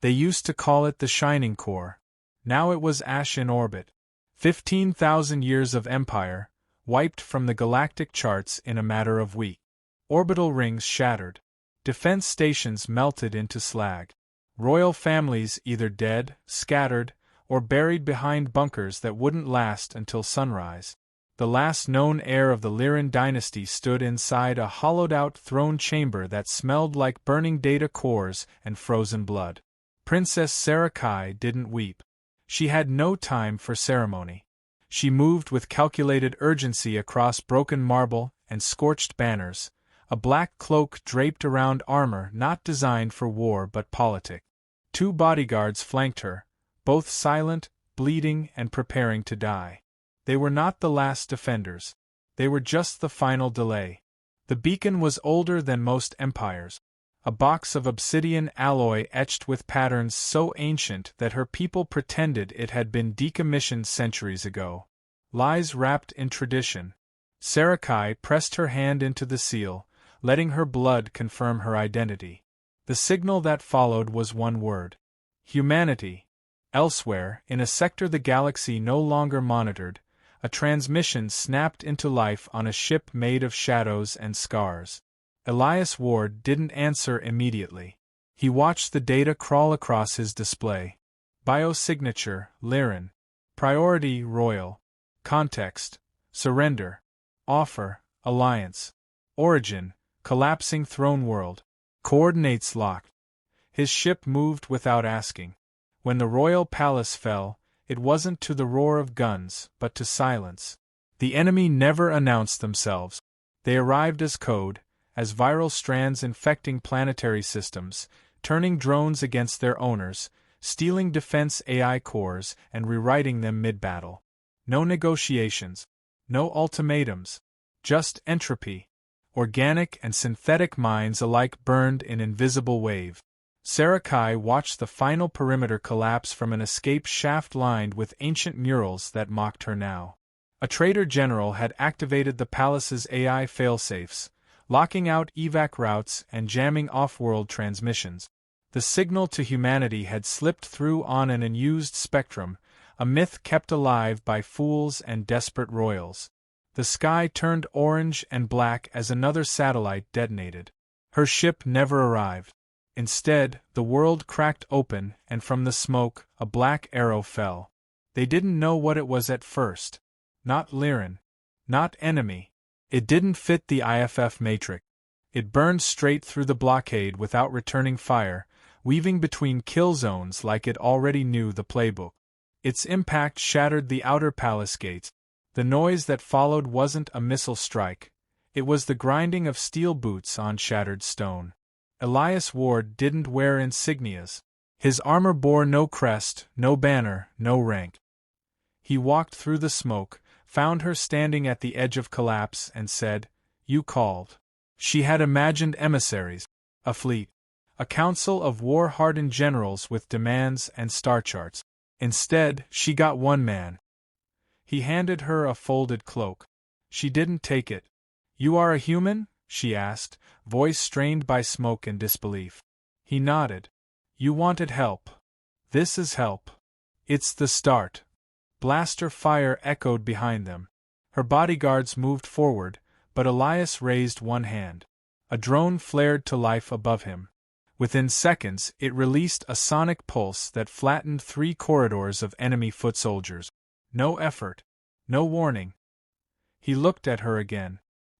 They used to call it the Shining Core. Now it was ash in orbit. 15,000 years of empire, wiped from the galactic charts in a matter of weeks. Orbital rings shattered. Defense stations melted into slag. Royal families either dead, scattered, or buried behind bunkers that wouldn't last until sunrise. The last known heir of the Lyran dynasty stood inside a hollowed-out throne chamber that smelled like burning data cores and frozen blood. Princess Sci-Fi didn't weep. She had no time for ceremony. She moved with calculated urgency across broken marble and scorched banners, a black cloak draped around armor not designed for war but politics. 2 bodyguards flanked her, both silent, bleeding, and preparing to die. They were not the last defenders. They were just the final delay. The beacon was older than most empires. A box of obsidian alloy etched with patterns so ancient that her people pretended it had been decommissioned centuries ago. Lies wrapped in tradition. Sci-Fi pressed her hand into the seal, letting her blood confirm her identity. The signal that followed was one word. Humanity. Elsewhere, in a sector the galaxy no longer monitored, a transmission snapped into life on a ship made of shadows and scars. Elias Ward didn't answer immediately. He watched the data crawl across his display. Biosignature, Lyran. Priority, Royal. Context, Surrender. Offer, Alliance. Origin, Collapsing Throne World. Coordinates locked. His ship moved without asking. When the royal palace fell, it wasn't to the roar of guns, but to silence. The enemy never announced themselves. They arrived as code, as viral strands infecting planetary systems, turning drones against their owners, stealing defense AI cores and rewriting them mid-battle. No negotiations. No ultimatums. Just entropy. Organic and synthetic minds alike burned in invisible wave. Sci-Fi watched the final perimeter collapse from an escape shaft lined with ancient murals that mocked her now. A traitor general had activated the palace's AI failsafes, locking out evac routes and jamming off-world transmissions. The signal to humanity had slipped through on an unused spectrum, a myth kept alive by fools and desperate royals. The sky turned orange and black as another satellite detonated. Her ship never arrived. Instead, the world cracked open, and from the smoke, a black arrow fell. They didn't know what it was at first. Not Lyran. Not enemy. It didn't fit the IFF matrix. It burned straight through the blockade without returning fire, weaving between kill zones like it already knew the playbook. Its impact shattered the outer palace gates. The noise that followed wasn't a missile strike. It was the grinding of steel boots on shattered stone. Elias Ward didn't wear insignias. His armor bore no crest, no banner, no rank. He walked through the smoke, found her standing at the edge of collapse, and said, "You called." She had imagined emissaries, a fleet, a council of war-hardened generals with demands and star charts. Instead, she got one man. He handed her a folded cloak. She didn't take it. "You are a human?" she asked, voice strained by smoke and disbelief. He nodded. "You wanted help. This is help. It's the start." Blaster fire echoed behind them. Her bodyguards moved forward, but Elias raised one hand. A drone flared to life above him. Within seconds, it released a sonic pulse that flattened 3 corridors of enemy foot soldiers. No effort. No warning. He looked at her again.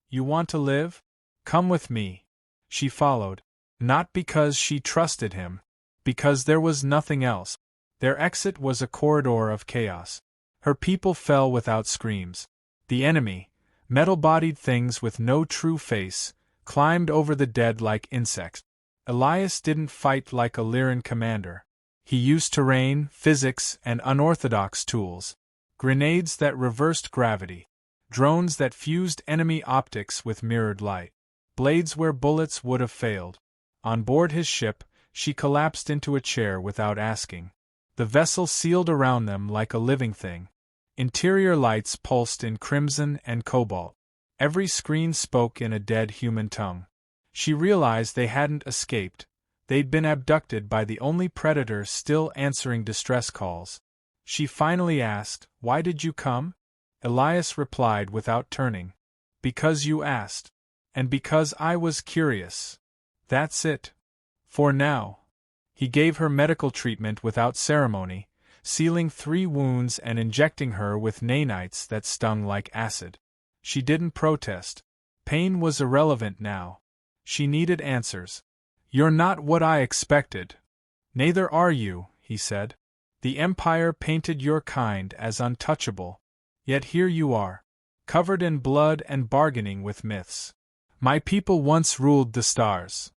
"You want to live? Come with me." She followed. Not because she trusted him. Because there was nothing else. Their exit was a corridor of chaos. Her people fell without screams. The enemy, metal-bodied things with no true face, climbed over the dead like insects. Elias didn't fight like a Lyran commander. He used terrain, physics, and unorthodox tools. Grenades that reversed gravity. Drones that fused enemy optics with mirrored light. Blades where bullets would have failed. On board his ship, she collapsed into a chair without asking. The vessel sealed around them like a living thing. Interior lights pulsed in crimson and cobalt. Every screen spoke in a dead human tongue. She realized they hadn't escaped. They'd been abducted by the only predator still answering distress calls. She finally asked, "Why did you come?" Elias replied without turning. "Because you asked. And because I was curious. That's it. For now." He gave her medical treatment without ceremony, sealing 3 wounds and injecting her with nanites that stung like acid. She didn't protest. Pain was irrelevant now. She needed answers. "You're not what I expected." "Neither are you," he said. "The Empire painted your kind as untouchable. Yet here you are, covered in blood and bargaining with myths. My people once ruled the stars.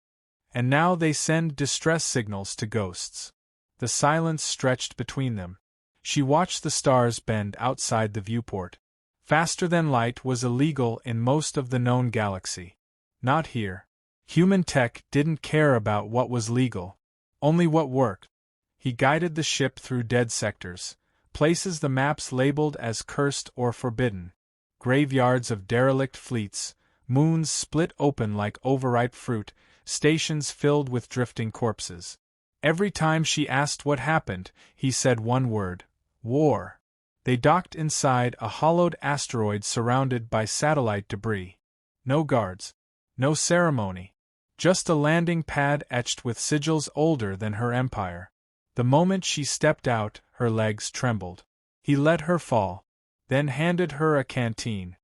And now they send distress signals to ghosts." The silence stretched between them. She watched the stars bend outside the viewport. Faster than light was illegal in most of the known galaxy. Not here. Human tech didn't care about what was legal, only what worked. He guided the ship through dead sectors, places the maps labeled as cursed or forbidden, graveyards of derelict fleets, moons split open like overripe fruit, stations filled with drifting corpses. Every time she asked what happened, he said one word: war. They docked inside a hollowed asteroid surrounded by satellite debris. No guards. No ceremony. Just a landing pad etched with sigils older than her empire. The moment she stepped out, her legs trembled. He let her fall, then handed her a canteen.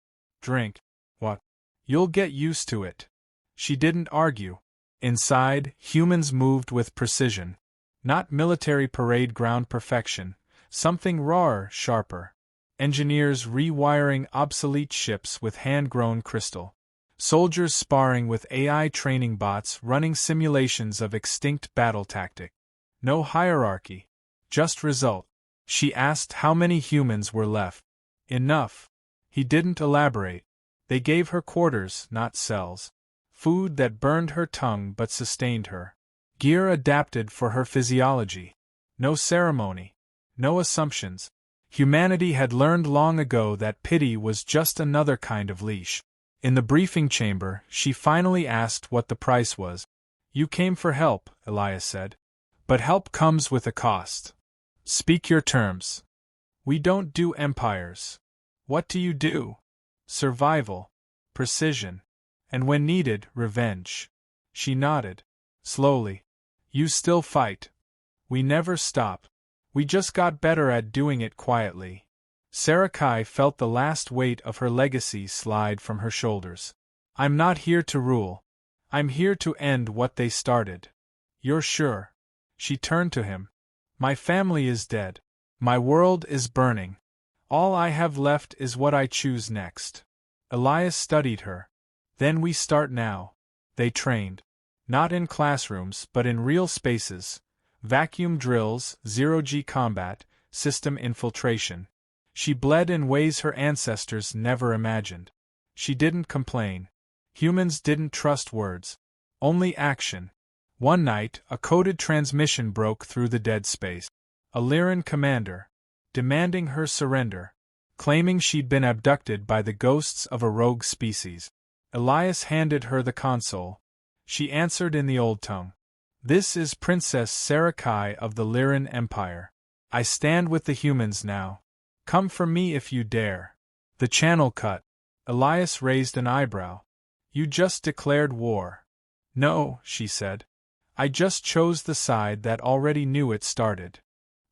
"Drink." "What?" "You'll get used to it." She didn't argue. Inside, humans moved with precision. Not military parade ground perfection, something rawer, sharper. Engineers rewiring obsolete ships with hand-grown crystal. Soldiers sparring with AI training bots running simulations of extinct battle tactic. No hierarchy. Just result. She asked how many humans were left. "Enough." He didn't elaborate. They gave her quarters, not cells. Food that burned her tongue but sustained her. Gear adapted for her physiology. No ceremony. No assumptions. Humanity had learned long ago that pity was just another kind of leash. In the briefing chamber, she finally asked what the price was. "You came for help," Elias said. "But help comes with a cost. Speak your terms." "We don't do empires." "What do you do?" "Survival. Precision. And when needed, revenge." She nodded. Slowly. "You still fight." "We never stop. We just got better at doing it quietly." Sci-Fi felt the last weight of her legacy slide from her shoulders. "I'm not here to rule. I'm here to end what they started." "You're sure?" She turned to him. "My family is dead. My world is burning. All I have left is what I choose next." Elias studied her. "Then we start now." They trained. Not in classrooms but in real spaces. Vacuum drills, zero-G combat, system infiltration. She bled in ways her ancestors never imagined. She didn't complain. Humans didn't trust words. Only action. One night, a coded transmission broke through the dead space. A Lyran commander. Demanding her surrender. Claiming she'd been abducted by the ghosts of a rogue species. Elias handed her the console. She answered in the old tongue. "This is Princess Sci-Fi of the Lyran Empire. I stand with the humans now. Come for me if you dare." The channel cut. Elias raised an eyebrow. "You just declared war." "No," she said. "I just chose the side that already knew it started."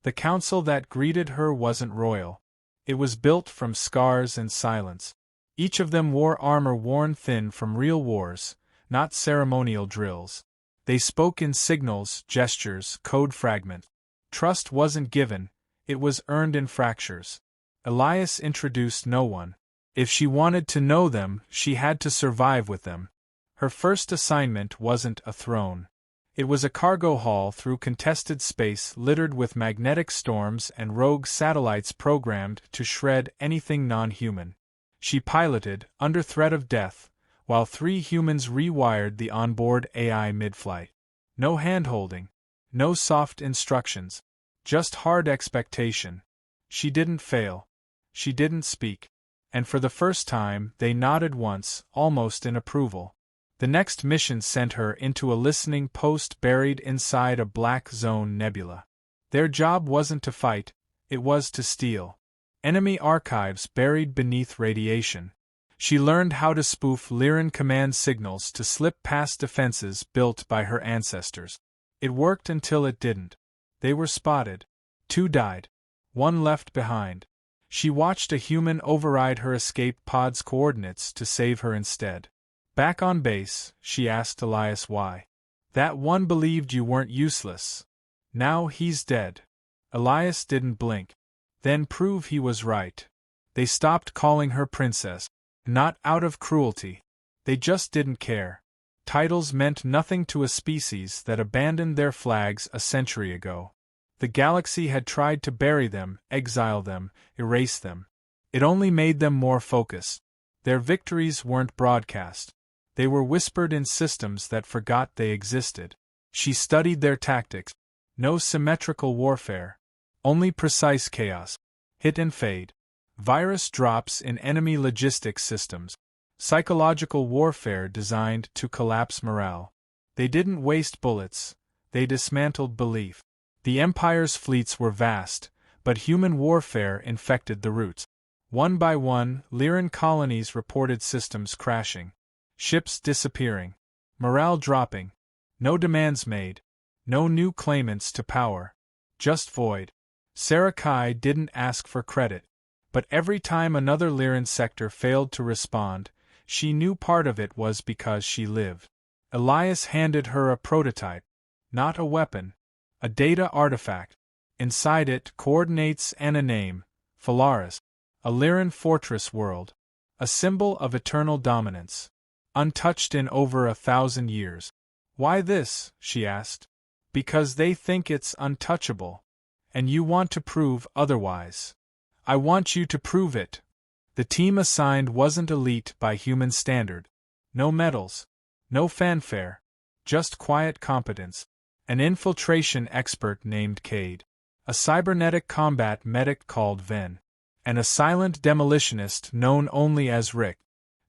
The council that greeted her wasn't royal. It was built from scars and silence. Each of them wore armor worn thin from real wars, not ceremonial drills. They spoke in signals, gestures, code fragment. Trust wasn't given, it was earned in fractures. Elias introduced no one. If she wanted to know them, she had to survive with them. Her first assignment wasn't a throne. It was a cargo haul through contested space littered with magnetic storms and rogue satellites programmed to shred anything non-human. She piloted, under threat of death, while 3 humans rewired the onboard AI mid-flight. No hand-holding. No soft instructions. Just hard expectation. She didn't fail. She didn't speak. And for the first time, they nodded once, almost in approval. The next mission sent her into a listening post buried inside a black zone nebula. Their job wasn't to fight, it was to steal enemy archives buried beneath radiation. She learned how to spoof Lyran command signals to slip past defenses built by her ancestors. It worked until it didn't. They were spotted. 2 died. 1 left behind. She watched a human override her escape pod's coordinates to save her instead. Back on base, she asked Elias why. That one believed you weren't useless. Now he's dead. Elias didn't blink. Then prove he was right. They stopped calling her princess. Not out of cruelty. They just didn't care. Titles meant nothing to a species that abandoned their flags a century ago. The galaxy had tried to bury them, exile them, erase them. It only made them more focused. Their victories weren't broadcast. They were whispered in systems that forgot they existed. She studied their tactics. No symmetrical warfare. Only precise chaos. Hit and fade. Virus drops in enemy logistics systems. Psychological warfare designed to collapse morale. They didn't waste bullets. They dismantled belief. The Empire's fleets were vast, but human warfare infected the roots. One by one, Lyran colonies reported systems crashing. Ships disappearing. Morale dropping. No demands made. No new claimants to power. Just void. Sarakai didn't ask for credit. But every time another Lyran sector failed to respond, she knew part of it was because she lived. Elias handed her a prototype. Not a weapon. A data artifact. Inside it, coordinates and a name. Phalaris. A Lyran fortress world. A symbol of eternal dominance. Untouched in over 1,000 years. Why this? She asked. Because they think it's untouchable. And you want to prove otherwise. I want you to prove it. The team assigned wasn't elite by human standard. No medals. No fanfare. Just quiet competence. An infiltration expert named Cade. A cybernetic combat medic called Ven. And a silent demolitionist known only as Rick.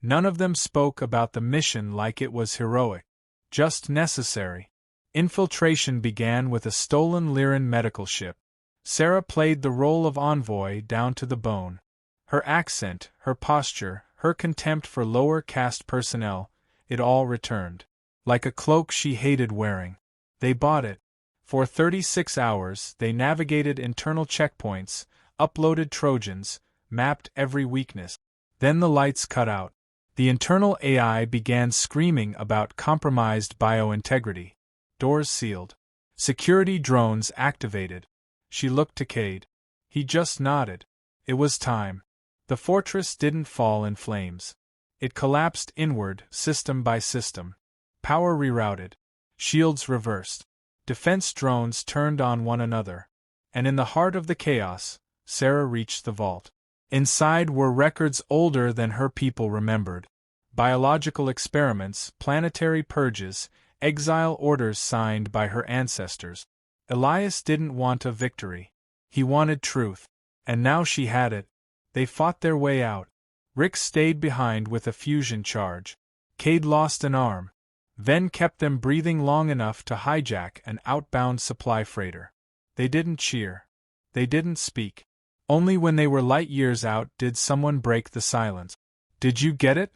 None of them spoke about the mission like it was heroic. Just necessary. Infiltration began with a stolen Lyran medical ship. Sarah played the role of envoy down to the bone. Her accent, her posture, her contempt for lower caste personnel, it all returned. Like a cloak she hated wearing. They bought it. For 36 hours, they navigated internal checkpoints, uploaded Trojans, mapped every weakness. Then the lights cut out. The internal AI began screaming about compromised biointegrity. Doors sealed. Security drones activated. She looked to Cade. He just nodded. It was time. The fortress didn't fall in flames. It collapsed inward, system by system. Power rerouted. Shields reversed. Defense drones turned on one another. And in the heart of the chaos, Sarah reached the vault. Inside were records older than her people remembered. Biological experiments, planetary purges, exile orders signed by her ancestors. Elias didn't want a victory. He wanted truth. And now she had it. They fought their way out. Rick stayed behind with a fusion charge. Cade lost an arm. Ven kept them breathing long enough to hijack an outbound supply freighter. They didn't cheer. They didn't speak. Only when they were light years out did someone break the silence. Did you get it?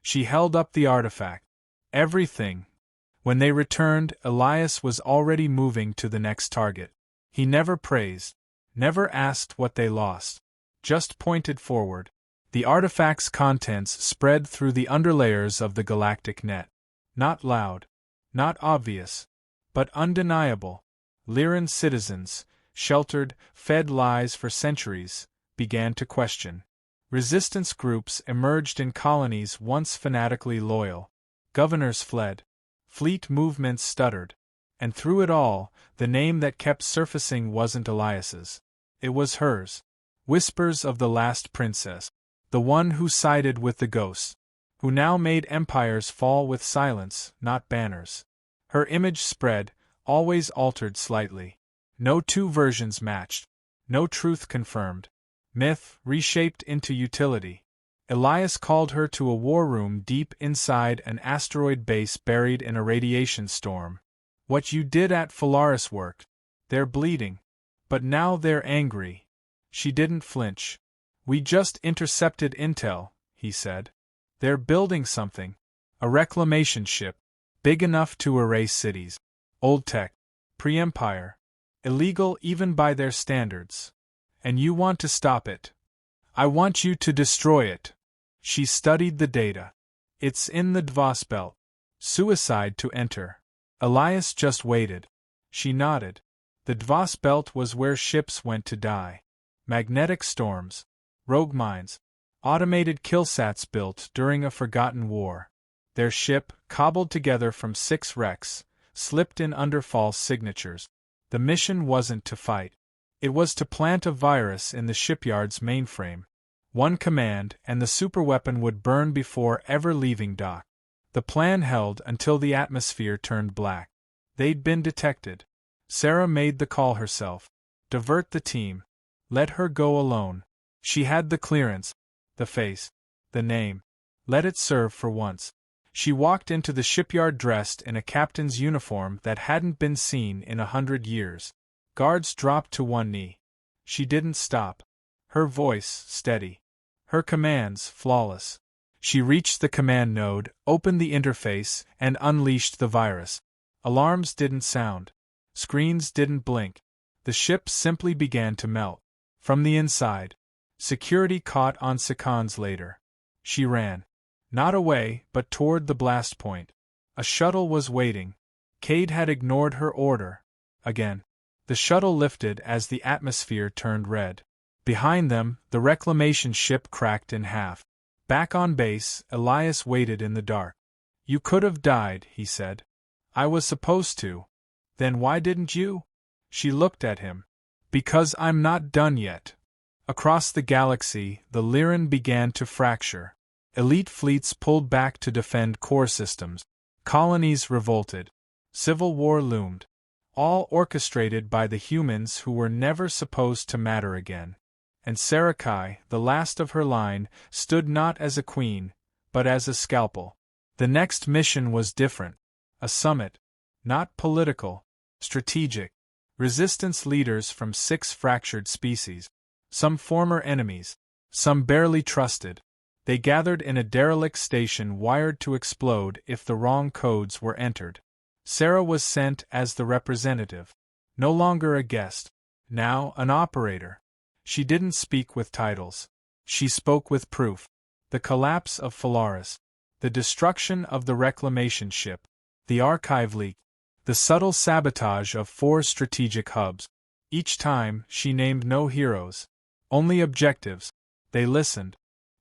She held up the artifact. Everything. When they returned, Elias was already moving to the next target. He never praised. Never asked what they lost. Just pointed forward. The artifact's contents spread through the underlayers of the galactic net. Not loud. Not obvious. But undeniable. Lyran citizens, sheltered, fed lies for centuries, began to question. Resistance groups emerged in colonies once fanatically loyal. Governors fled. Fleet movements stuttered. And through it all, the name that kept surfacing wasn't Elias's. It was hers. Whispers of the last princess. The one who sided with the ghosts. Who now made empires fall with silence, not banners. Her image spread, always altered slightly. No two versions matched. No truth confirmed. Myth reshaped into utility. Elias called her to a war room deep inside an asteroid base buried in a radiation storm. What you did at Phalaris worked. They're bleeding. But now they're angry. She didn't flinch. We just intercepted intel, he said. They're building something. A reclamation ship. Big enough to erase cities. Old tech. Pre-Empire. Illegal even by their standards. And you want to stop it. I want you to destroy it. She studied the data. It's in the Dvas belt. Suicide to enter. Elias just waited. She nodded. The Dvas belt was where ships went to die. Magnetic storms. Rogue mines. Automated killsats built during a forgotten war. Their ship, cobbled together from 6 wrecks, slipped in under false signatures. The mission wasn't to fight. It was to plant a virus in the shipyard's mainframe. One command, and the superweapon would burn before ever leaving dock. The plan held until the atmosphere turned black. They'd been detected. Sarah made the call herself. Divert the team. Let her go alone. She had the clearance, the face, the name. Let it serve for once. She walked into the shipyard dressed in a captain's uniform that hadn't been seen in 100 years. Guards dropped to one knee. She didn't stop. Her voice steady. Her commands flawless. She reached the command node, opened the interface, and unleashed the virus. Alarms didn't sound. Screens didn't blink. The ship simply began to melt. From the inside. Security caught on seconds later. She ran. Not away, but toward the blast point. A shuttle was waiting. Cade had ignored her order. Again. The shuttle lifted as the atmosphere turned red. Behind them, the reclamation ship cracked in half. Back on base, Elias waited in the dark. You could have died, he said. I was supposed to. Then why didn't you? She looked at him. Because I'm not done yet. Across the galaxy, the Lyran began to fracture. Elite fleets pulled back to defend core systems. Colonies revolted. Civil war loomed. All orchestrated by the humans who were never supposed to matter again. And Sarakai, the last of her line, stood not as a queen, but as a scalpel. The next mission was different. A summit. Not political. Strategic. Resistance leaders from 6 fractured species. Some former enemies. Some barely trusted. They gathered in a derelict station wired to explode if the wrong codes were entered. Sarah was sent as the representative. No longer a guest. Now an operator. She didn't speak with titles. She spoke with proof. The collapse of Phalaris. The destruction of the reclamation ship. The archive leak. The subtle sabotage of 4 strategic hubs. Each time, she named no heroes. Only objectives. They listened.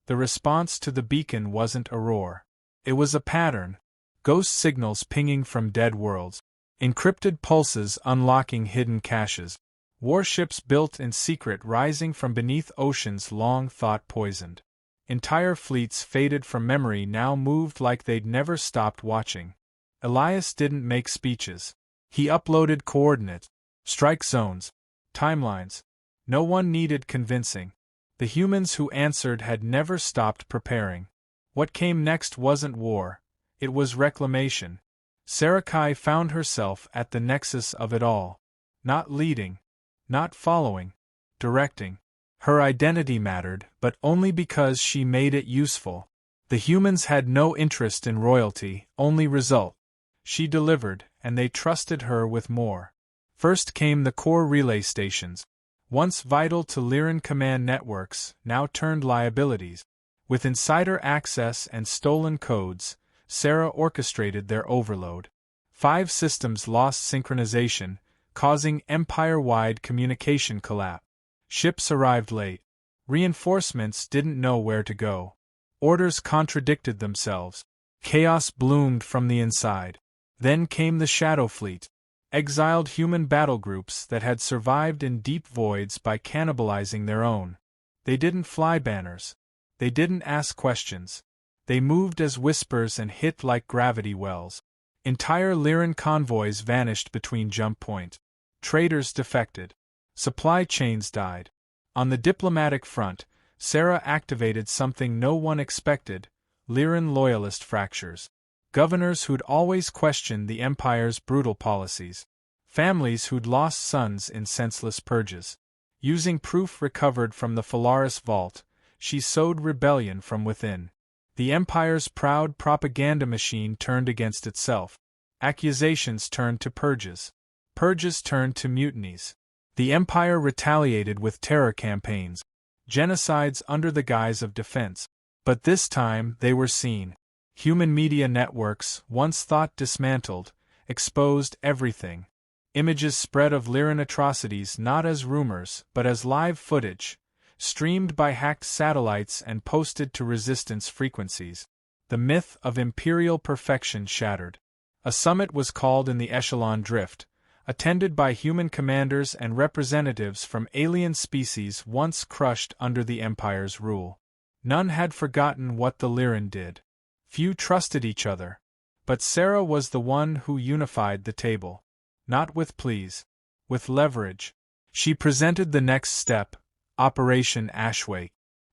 The response to the beacon wasn't a roar. It was a pattern. Ghost signals pinging from dead worlds. Encrypted pulses unlocking hidden caches. Warships built in secret rising from beneath oceans long thought poisoned. Entire fleets faded from memory now moved like they'd never stopped watching. Elias didn't make speeches. He uploaded coordinates, strike zones, timelines. No one needed convincing. The humans who answered had never stopped preparing. What came next wasn't war. It was reclamation. Sarakai found herself at the nexus of it all. Not leading. Not following. Directing. Her identity mattered, but only because she made it useful. The humans had no interest in royalty, only result. She delivered, and they trusted her with more. First came the core relay stations. Once vital to Lyran command networks, now turned liabilities. With insider access and stolen codes, Sarah orchestrated their overload. 5 systems lost synchronization, causing empire-wide communication collapse. Ships arrived late. Reinforcements didn't know where to go. Orders contradicted themselves. Chaos bloomed from the inside. Then came the Shadow Fleet. Exiled human battle groups that had survived in deep voids by cannibalizing their own. They didn't fly banners. They didn't ask questions. They moved as whispers and hit like gravity wells. Entire Lyran convoys vanished between jump points. Traders defected. Supply chains died. On the diplomatic front, Sarah activated something no one expected: Lyran loyalist fractures. Governors who'd always questioned the Empire's brutal policies. Families who'd lost sons in senseless purges. Using proof recovered from the Phalaris vault, she sowed rebellion from within. The Empire's proud propaganda machine turned against itself. Accusations turned to purges. Purges turned to mutinies. The Empire retaliated with terror campaigns. Genocides under the guise of defense. But this time they were seen. Human media networks, once thought dismantled, exposed everything. Images spread of Lyran atrocities not as rumors but as live footage, streamed by hacked satellites and posted to resistance frequencies. The myth of imperial perfection shattered. A summit was called in the Echelon Drift, attended by human commanders and representatives from alien species once crushed under the Empire's rule. None had forgotten what the Lyran did. Few trusted each other. But Sarah was the one who unified the table. Not with pleas. With leverage. She presented the next step, Operation HFY.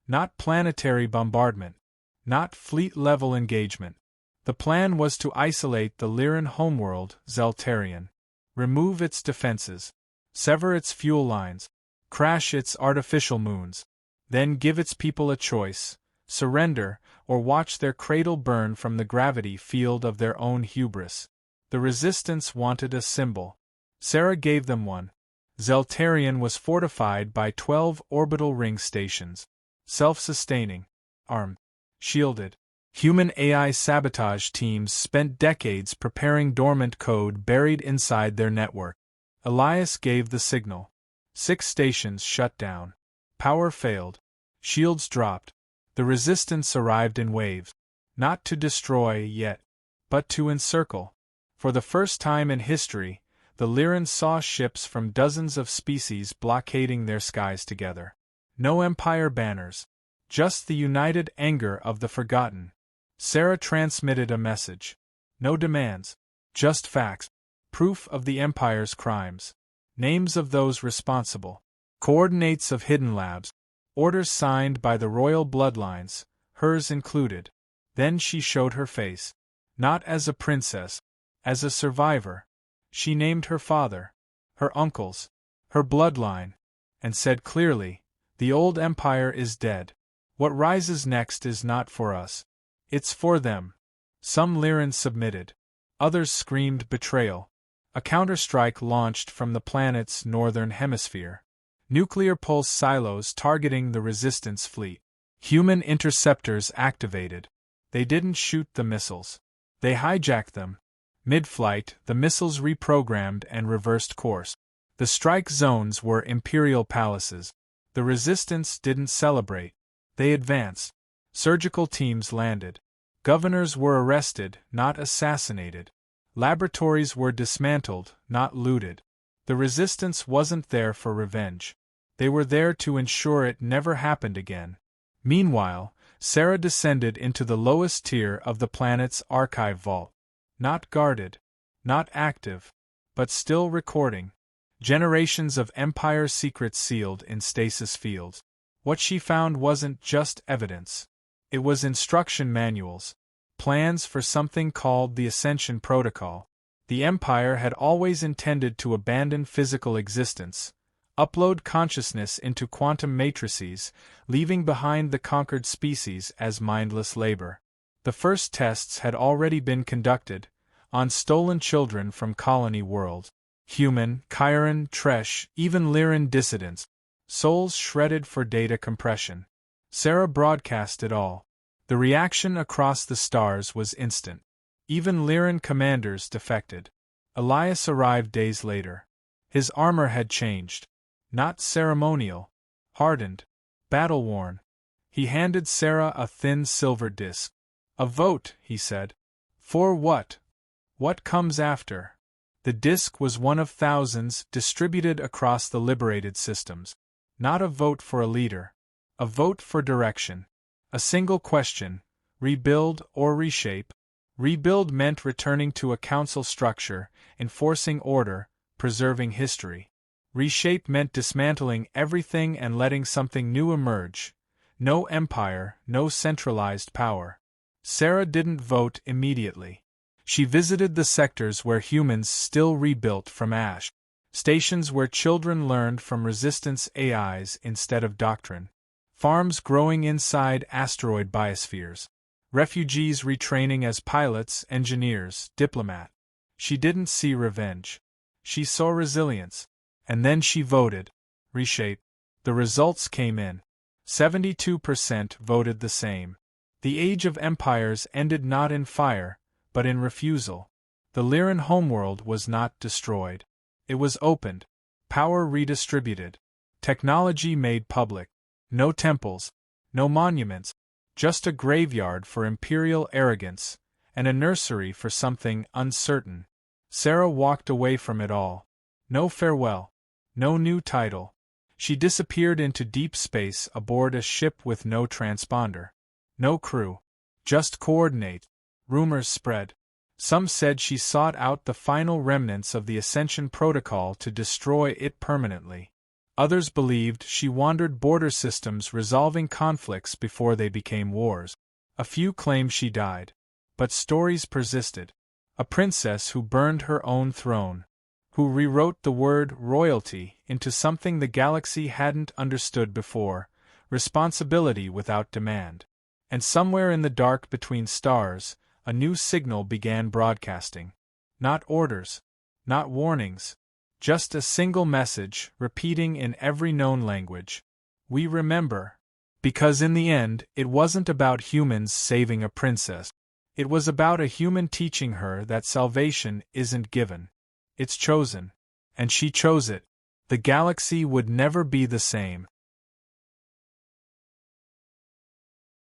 Not planetary bombardment. Not fleet-level engagement. The plan was to isolate the Lyran homeworld, Zeltarian. Remove its defenses. Sever its fuel lines. Crash its artificial moons. Then give its people a choice: surrender, or watch their cradle burn from the gravity field of their own hubris. The resistance wanted a symbol. Sarah gave them one. Zeltarian was fortified by 12 orbital ring stations. Self-sustaining. Armed. Shielded. Human AI sabotage teams spent decades preparing dormant code buried inside their network. Elias gave the signal. 6 stations shut down. Power failed. Shields dropped. The resistance arrived in waves. Not to destroy yet, but to encircle. For the first time in history, the Lyran saw ships from dozens of species blockading their skies together. No Empire banners. Just the united anger of the forgotten. Sarah transmitted a message. No demands. Just facts. Proof of the Empire's crimes. Names of those responsible. Coordinates of hidden labs. Orders signed by the royal bloodlines, hers included. Then she showed her face. Not as a princess. As a survivor. She named her father. Her uncles. Her bloodline. And said clearly, the old Empire is dead. What rises next is not for us. It's for them. Some Lyran submitted. Others screamed betrayal. A counterstrike launched from the planet's northern hemisphere. Nuclear pulse silos targeting the resistance fleet. Human interceptors activated. They didn't shoot the missiles. They hijacked them. Mid-flight, the missiles reprogrammed and reversed course. The strike zones were imperial palaces. The resistance didn't celebrate. They advanced. Surgical teams landed. Governors were arrested, not assassinated. Laboratories were dismantled, not looted. The resistance wasn't there for revenge. They were there to ensure it never happened again. Meanwhile, Sarah descended into the lowest tier of the planet's archive vault. Not guarded. Not active. But still recording. Generations of Empire secrets sealed in stasis fields. What she found wasn't just evidence. It was instruction manuals. Plans for something called the Ascension Protocol. The Empire had always intended to abandon physical existence, upload consciousness into quantum matrices, leaving behind the conquered species as mindless labor. The first tests had already been conducted, on stolen children from colony worlds. Human, Chiron, Tresh, even Lyran dissidents. Souls shredded for data compression. Sarah broadcast it all. The reaction across the stars was instant. Even Lyran commanders defected. Elias arrived days later. His armor had changed. Not ceremonial. Hardened. Battle-worn. He handed Sarah a thin silver disc. A vote, he said. For what? What comes after? The disc was one of thousands distributed across the liberated systems. Not a vote for a leader. A vote for direction. A single question: rebuild or reshape? Rebuild meant returning to a council structure, enforcing order, preserving history. Reshape meant dismantling everything and letting something new emerge, No empire, no centralized power. Sarah didn't vote immediately. She visited the sectors where humans still rebuilt from ash. Stations where children learned from resistance AIs instead of doctrine. Farms growing inside asteroid biospheres. Refugees retraining as pilots, engineers, diplomat. She didn't see revenge. She saw resilience. And then she voted. Reshape. The results came in. 72% voted the same. The age of empires ended not in fire, but in refusal. The Lyran homeworld was not destroyed. It was opened. Power redistributed. Technology made public. No temples. No monuments. Just a graveyard for imperial arrogance, and a nursery for something uncertain. Sarah walked away from it all. No farewell. No new title. She disappeared into deep space aboard a ship with no transponder. No crew. Just coordinate. Rumors spread. Some said she sought out the final remnants of the Ascension Protocol to destroy it permanently. Others believed she wandered border systems resolving conflicts before they became wars. A few claimed she died. But stories persisted. A princess who burned her own throne. Who rewrote the word royalty into something the galaxy hadn't understood before, responsibility without demand. And somewhere in the dark between stars, a new signal began broadcasting. Not orders. Not warnings. Just a single message, repeating in every known language. We remember. Because in the end, it wasn't about humans saving a princess. It was about a human teaching her that salvation isn't given. It's chosen. And she chose it. The galaxy would never be the same.